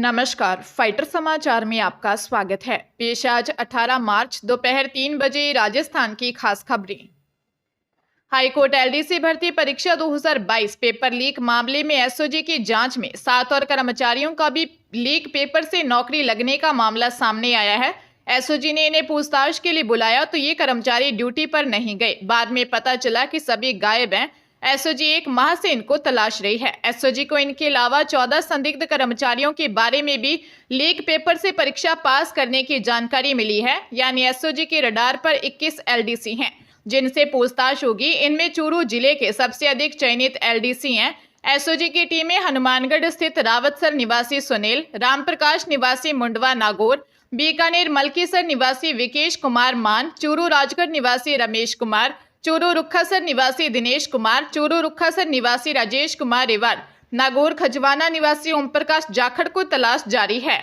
नमस्कार, फाइटर समाचार में आपका स्वागत है। पेश आज 18 मार्च दोपहर 3 बजे राजस्थान की खास खबरें। हाईकोर्ट एलडीसी भर्ती परीक्षा 2022 पेपर लीक मामले में एसओजी की जांच में 7 और कर्मचारियों का भी लीक पेपर से नौकरी लगने का मामला सामने आया है। एसओजी ने इन्हें पूछताछ के लिए बुलाया तो ये कर्मचारी ड्यूटी पर नहीं गए। बाद में पता चला कि सभी गायब हैं। एसओजी एक माह से इनको तलाश रही है। एसओजी को इनके अलावा 14 संदिग्ध कर्मचारियों के बारे में भी लीक पेपर से परीक्षा पास करने की जानकारी मिली है। यानी एसओजी के रडार पर 21 एलडीसी हैं जिनसे पूछताछ होगी। इनमें चूरू जिले के सबसे अधिक चयनित एलडीसी हैं। एसओजी की टीमें हनुमानगढ़ स्थित रावतसर निवासी सुनील, रामप्रकाश निवासी मुंडवा नागौर, बीकानेर मलकीसर निवासी विकेश कुमार मान, चूरू राजगढ़ निवासी रमेश कुमार, चूरू रुखासर निवासी दिनेश कुमार, चूरू रुखासर निवासी राजेश कुमार रेवाड़, नागौर खजवाना निवासी ओम प्रकाश जाखड़ को तलाश जारी है।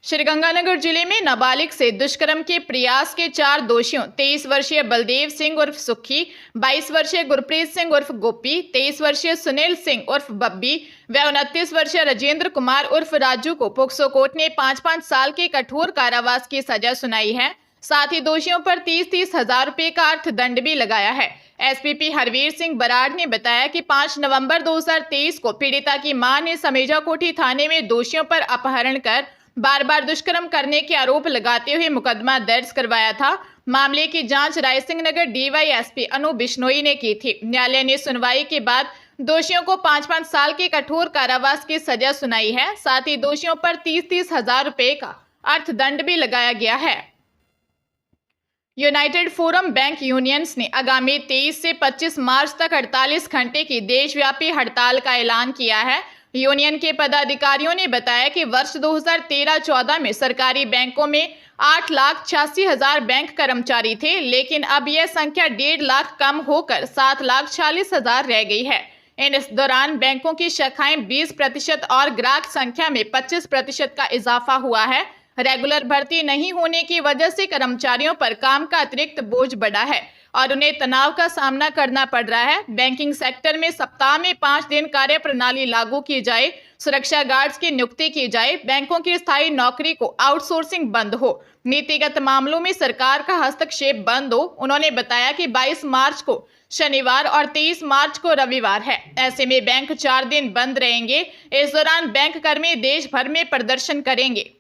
श्रीगंगानगर जिले में नाबालिग से दुष्कर्म के प्रयास के 4 दोषियों 23 वर्षीय बलदेव सिंह उर्फ सुखी, 22 वर्षीय गुरप्रीत सिंह उर्फ गोपी, 23 वर्षीय सुनील सिंह उर्फ बब्बी व 29 वर्षीय राजेंद्र कुमार उर्फ राजू को पोक्सो कोर्ट ने 5-5 साल के कठोर कारावास की सजा सुनाई है। साथ ही दोषियों पर 30-30 हजार रुपए का अर्थदंड भी लगाया है। एसपीपी हरवीर सिंह बराड़ ने बताया कि 5 नवंबर 2023 को पीड़िता की मां ने समेजा कोठी थाने में दोषियों पर अपहरण कर बार बार दुष्कर्म करने के आरोप लगाते हुए मुकदमा दर्ज करवाया था। मामले की जांच रायसिंह नगर डीवाईएसपी अनु बिश्नोई ने की थी। न्यायालय ने सुनवाई के बाद दोषियों को 5-5 साल के कठोर कारावास की सजा सुनाई है। साथ ही दोषियों पर 30-30 हजार रुपए का अर्थदंड भी लगाया गया है। यूनाइटेड फोरम बैंक यूनियंस ने आगामी 23 से 25 मार्च तक 48 घंटे की देशव्यापी हड़ताल का ऐलान किया है। यूनियन के पदाधिकारियों ने बताया कि वर्ष 2013-14 में सरकारी बैंकों में 8,86,000 बैंक कर्मचारी थे, लेकिन अब यह संख्या 1.5 लाख कम होकर 7,40,000 रह गई है। इस दौरान बैंकों की शाखाएं 20% और ग्राहक संख्या में 25% का इजाफा हुआ है। रेगुलर भर्ती नहीं होने की वजह से कर्मचारियों पर काम का अतिरिक्त बोझ बढ़ा है और उन्हें तनाव का सामना करना पड़ रहा है। बैंकिंग सेक्टर में सप्ताह में 5 दिन कार्य प्रणाली लागू की जाए, सुरक्षा गार्ड्स की नियुक्ति की जाए, बैंकों की स्थायी नौकरी को आउटसोर्सिंग बंद हो, नीतिगत मामलों में सरकार का हस्तक्षेप बंद हो। उन्होंने बताया कि 22 मार्च को शनिवार और 23 मार्च को रविवार है। ऐसे में बैंक 4 दिन बंद रहेंगे। इस दौरान बैंक कर्मी देश भर में प्रदर्शन करेंगे।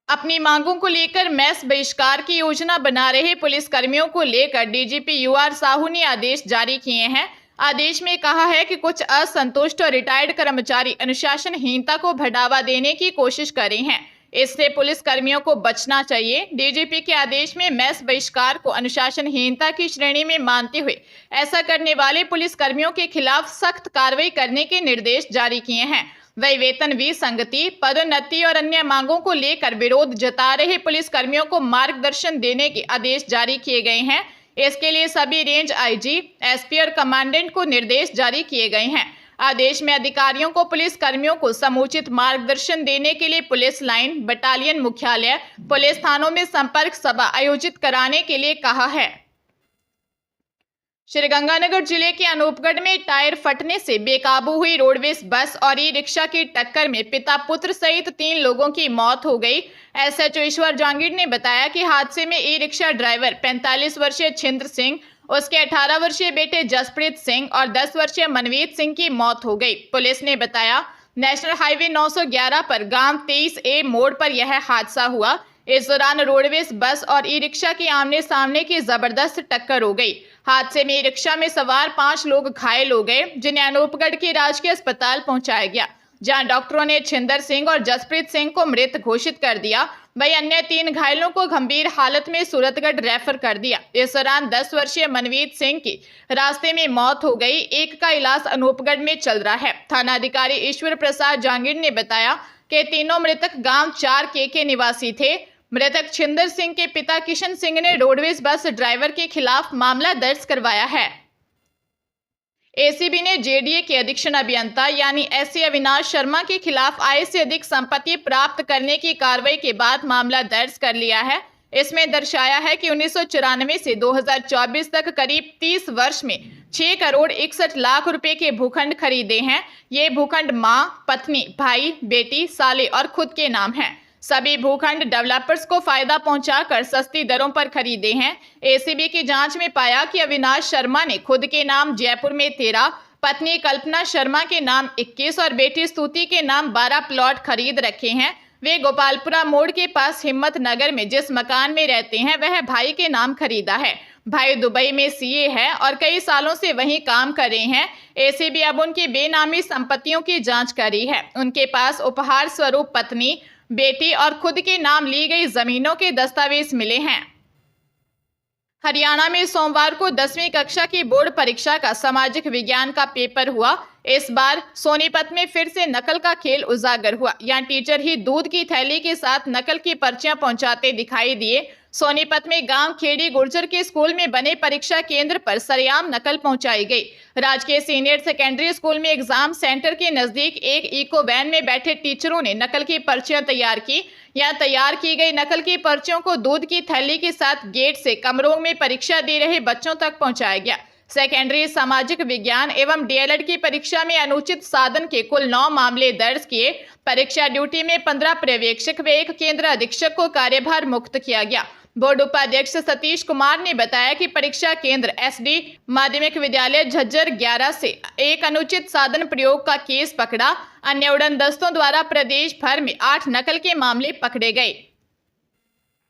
अपनी मांगों को लेकर मैस बहिष्कार की योजना बना रहे पुलिस कर्मियों को लेकर डीजीपी यूआर साहू ने आदेश जारी किए हैं। आदेश में कहा है कि कुछ असंतुष्ट और रिटायर्ड कर्मचारी अनुशासनहीनता को बढ़ावा देने की कोशिश कर रहे हैं। इससे पुलिस कर्मियों को बचना चाहिए। डीजीपी के आदेश में मैस बहिष्कार को अनुशासनहीनता की श्रेणी में मानते हुए ऐसा करने वाले पुलिस कर्मियों के खिलाफ सख्त कार्रवाई करने के निर्देश जारी किए हैं। वही वेतन विसंगति, पदोन्नति और अन्य मांगों को लेकर विरोध जता रहे पुलिस कर्मियों को मार्गदर्शन देने के आदेश जारी किए गए हैं। इसके लिए सभी रेंज आईजी, एसपी और कमांडेंट को निर्देश जारी किए गए हैं। आदेश में अधिकारियों को पुलिस कर्मियों को समुचित मार्गदर्शन देने के लिए पुलिस लाइन, बटालियन मुख्यालय, पुलिस थानों में संपर्क सभा आयोजित कराने के लिए कहा है। श्रीगंगानगर जिले के अनूपगढ़ में टायर फटने से बेकाबू हुई रोडवेज बस और ई रिक्शा की टक्कर में पिता पुत्र सहित 3 लोगों की मौत हो गई। एसएचओ ईश्वर जांगीर ने बताया कि हादसे में ई रिक्शा ड्राइवर 45 वर्षीय छिंद्र सिंह, उसके 18 वर्षीय बेटे जसप्रीत सिंह और 10 वर्षीय मनवीत सिंह की मौत हो गई। पुलिस ने बताया नेशनल हाईवे 911 पर गांव 23A मोड़ पर यह हादसा हुआ। इस दौरान रोडवेज बस और ई रिक्शा की आमने सामने की जबरदस्त टक्कर हो गई। हादसे में ई रिक्शा में सवार 5 लोग घायल हो गए, जिन्हें अनूपगढ़ के राजकीय अस्पताल पहुंचाया गया, जहां डॉक्टरों ने छिंदर सिंह और जसप्रीत सिंह को मृत घोषित कर दिया। वहीं अन्य 3 घायलों को गंभीर हालत में सूरतगढ़ रेफर कर दिया। इस दौरान 10 वर्षीय मनवीत सिंह की रास्ते में मौत हो गई। एक का इलाज अनूपगढ़ में चल रहा है। थानाधिकारी ईश्वर प्रसाद जांगीर ने बताया कि तीनों मृतक गांव 4K के निवासी थे। मृतक छिंदर सिंह के पिता किशन सिंह ने रोडवेज बस ड्राइवर के खिलाफ मामला दर्ज करवाया है। एसीबी ने जेडीए के अधीक्षण अभियंता यानी एससी अविनाश शर्मा के खिलाफ आय से अधिक संपत्ति प्राप्त करने की कार्रवाई के बाद मामला दर्ज कर लिया है। इसमें दर्शाया है कि 1994 से 2024 तक करीब 30 वर्ष में 6 करोड़ 61 लाख रुपए के भूखंड खरीदे हैं। ये भूखंड मां, पत्नी, भाई, बेटी, साले और खुद के नाम हैं। सभी भूखंड डेवलपर्स को फायदा पहुंचाकर सस्ती दरों पर खरीदे हैं। एसीबी की जांच में पाया कि अविनाश शर्मा ने खुद के नाम जयपुर में 13, पत्नी कल्पना शर्मा के नाम 21 और बेटी स्तुति के नाम 12 प्लॉट खरीद रखे हैं। वे गोपालपुरा मोड़ के पास हिम्मत नगर में जिस मकान में रहते हैं वह भाई के नाम खरीदा है। भाई दुबई में सीए है और कई सालों से वहीं काम कर रहे हैं। एसीबी अब उनकी बेनामी संपत्तियों की जांच कर रही है। उनके पास उपहार स्वरूप पत्नी, बेटी और खुद के नाम ली गई जमीनों के दस्तावेज मिले हैं। हरियाणा में सोमवार को 10वीं कक्षा की बोर्ड परीक्षा का सामाजिक विज्ञान का पेपर हुआ। इस बार सोनीपत में फिर से नकल का खेल उजागर हुआ। यहाँ टीचर ही दूध की थैली के साथ नकल की पर्चियां पहुंचाते दिखाई दिए। सोनीपत में गांव खेड़ी गुर्जर के स्कूल में बने परीक्षा केंद्र पर सरेआम नकल पहुंचाई गई। राजकीय सीनियर सेकेंडरी स्कूल में एग्जाम सेंटर के नजदीक एक इको वैन में बैठे टीचरों ने नकल की पर्चियां तैयार की। यहाँ तैयार की गई नकल की पर्चियों को दूध की थैली के साथ गेट से कमरों में परीक्षा दे रहे बच्चों तक पहुंचाया गया। सेकेंडरी सामाजिक विज्ञान एवं डीएलएड की परीक्षा में अनुचित साधन के कुल 9 मामले दर्ज किए। परीक्षा ड्यूटी में 15 पर्यवेक्षक व 1 केंद्र अधीक्षक को कार्यभार मुक्त किया गया। बोर्ड उपाध्यक्ष सतीश कुमार ने बताया कि परीक्षा केंद्र एसडी माध्यमिक विद्यालय झज्जर 11 से एक अनुचित साधन प्रयोग का केस पकड़ा। अन्य उड़न दस्तों द्वारा प्रदेश भर में 8 नकल के मामले पकड़े गए।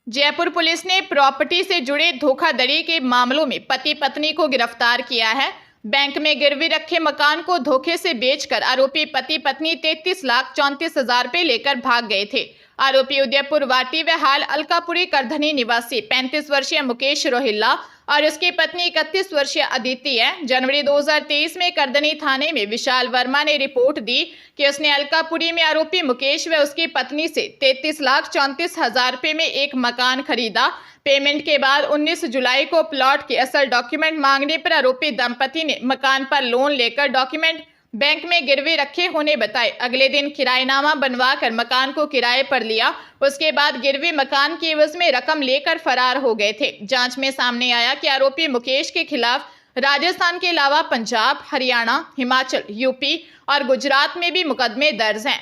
जयपुर पुलिस ने प्रॉपर्टी से जुड़े धोखाधड़ी के मामलों में पति पत्नी को गिरफ्तार किया है। बैंक में गिरवी रखे मकान को धोखे से बेचकर आरोपी पति पत्नी 33,34,000 रुपए लेकर भाग गए थे। आरोपी उदयपुर वाटी व हाल अलकापुरी करधनी निवासी 35 वर्षीय मुकेश रोहिल्ला और उसकी पत्नी 31 वर्षीय अदिति है। जनवरी 2023 में करधनी थाने में विशाल वर्मा ने रिपोर्ट दी कि उसने अलकापुरी में आरोपी मुकेश व उसकी पत्नी से 33,34,000 रुपए में एक मकान खरीदा। पेमेंट के बाद 19 जुलाई को प्लॉट के असल डॉक्यूमेंट मांगने पर आरोपी दंपति ने मकान पर लोन लेकर डॉक्यूमेंट बैंक में गिरवी रखे होने बताए। अगले दिन किराएनामा बनवाकर मकान को किराए पर लिया। उसके बाद गिरवी मकान के एवज में रकम लेकर फरार हो गए थे। जांच में सामने आया कि आरोपी मुकेश के खिलाफ राजस्थान के अलावा पंजाब, हरियाणा, हिमाचल, यूपी और गुजरात में भी मुकदमे दर्ज हैं।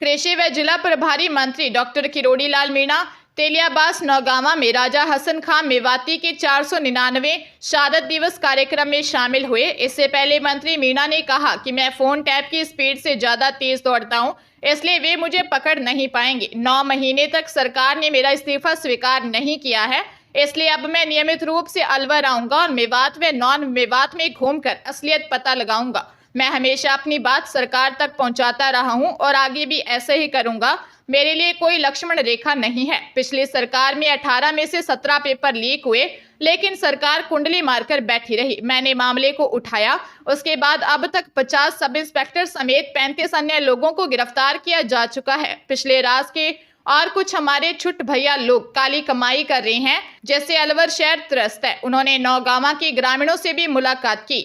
कृषि व जिला प्रभारी मंत्री डॉक्टर किरोड़ी लाल मीणा तेलियाबास नौगावा में राजा हसन खान मेवाती के 499वें शहादत दिवस कार्यक्रम में शामिल हुए। इससे पहले मंत्री मीणा ने कहा कि मैं फोन टैप की स्पीड से ज्यादा तेज दौड़ता हूं, इसलिए वे मुझे पकड़ नहीं पाएंगे। 9 महीने तक सरकार ने मेरा इस्तीफा स्वीकार नहीं किया है, इसलिए अब मैं नियमित रूप से अलवर आऊंगा और मेवात व नॉन मेवात में घूमकर असलियत पता लगाऊंगा। मैं हमेशा अपनी बात सरकार तक पहुंचाता रहा हूं और आगे भी ऐसे ही करूंगा। मेरे लिए कोई लक्ष्मण रेखा नहीं है। पिछली सरकार में 18 में से 17 पेपर लीक हुए, लेकिन सरकार कुंडली मारकर बैठी रही। मैंने मामले को उठाया। उसके बाद अब तक 50 सब इंस्पेक्टर समेत 35 अन्य लोगों को गिरफ्तार किया जा चुका है। पिछले राज के और कुछ हमारे छुट भैया लोग काली कमाई कर रहे हैं, जैसे अलवर शहर त्रस्त है। उन्होंने नौगावा के ग्रामीणों से भी मुलाकात की।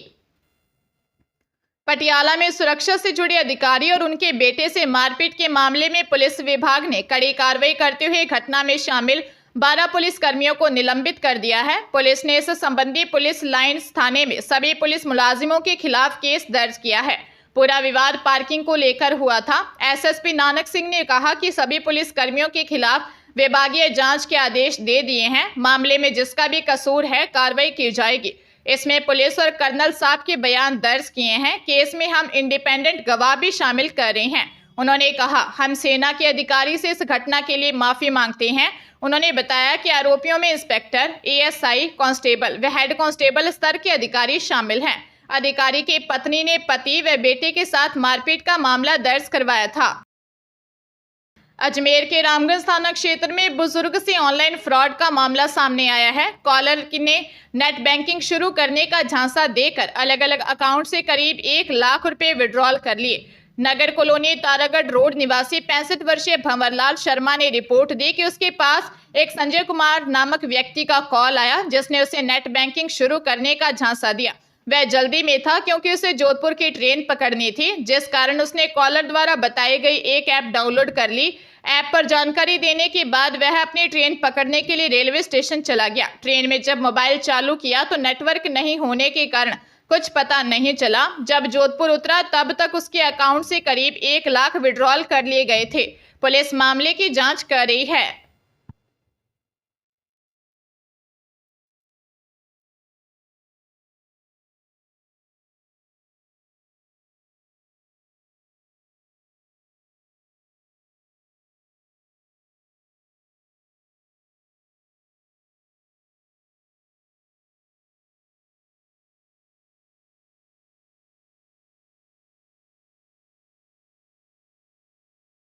पटियाला में सुरक्षा से जुड़े अधिकारी और उनके बेटे से मारपीट के मामले में पुलिस विभाग ने कड़ी कार्रवाई करते हुए घटना में शामिल 12 पुलिस कर्मियों को निलंबित कर दिया है। पुलिस ने इस संबंधी पुलिस लाइन्स थाने में सभी पुलिस मुलाजिमों के खिलाफ केस दर्ज किया है। पूरा विवाद पार्किंग को लेकर हुआ था। एसएसपी नानक सिंह ने कहा कि सभी पुलिस कर्मियों के खिलाफ विभागीय जांच के आदेश दे दिए हैं। मामले में जिसका भी कसूर है कार्रवाई की जाएगी। इसमें पुलिस और कर्नल साहब के बयान दर्ज किए हैं। केस में हम इंडिपेंडेंट गवाह भी शामिल कर रहे हैं। उन्होंने कहा, हम सेना के अधिकारी से इस घटना के लिए माफी मांगते हैं। उन्होंने बताया कि आरोपियों में इंस्पेक्टर, एएसआई, कांस्टेबल व हेड कांस्टेबल स्तर के अधिकारी शामिल हैं। अधिकारी की पत्नी ने पति व बेटे के साथ मारपीट का मामला दर्ज करवाया था। अजमेर के रामगंज थाना क्षेत्र में बुजुर्ग से ऑनलाइन फ्रॉड का मामला सामने आया है। कॉलर ने नेट बैंकिंग शुरू करने का झांसा देकर अलग अलग अकाउंट से करीब 1 लाख रुपए विड्रॉल कर लिए। नगर कॉलोनी तारागढ़ रोड निवासी 65 वर्षीय भंवरलाल शर्मा ने रिपोर्ट दी कि उसके पास एक संजय कुमार नामक व्यक्ति का कॉल आया, जिसने उसे नेट बैंकिंग शुरू करने का झांसा दिया। वह जल्दी में था क्योंकि उसे जोधपुर की ट्रेन पकड़नी थी, जिस कारण उसने कॉलर द्वारा बताई गई एक ऐप डाउनलोड कर ली। ऐप पर जानकारी देने के बाद वह अपनी ट्रेन पकड़ने के लिए रेलवे स्टेशन चला गया। ट्रेन में जब मोबाइल चालू किया तो नेटवर्क नहीं होने के कारण कुछ पता नहीं चला। जब जोधपुर उतरा तब तक उसके अकाउंट से करीब 1 लाख विड्रॉल कर लिए गए थे। पुलिस मामले की जांच कर रही है।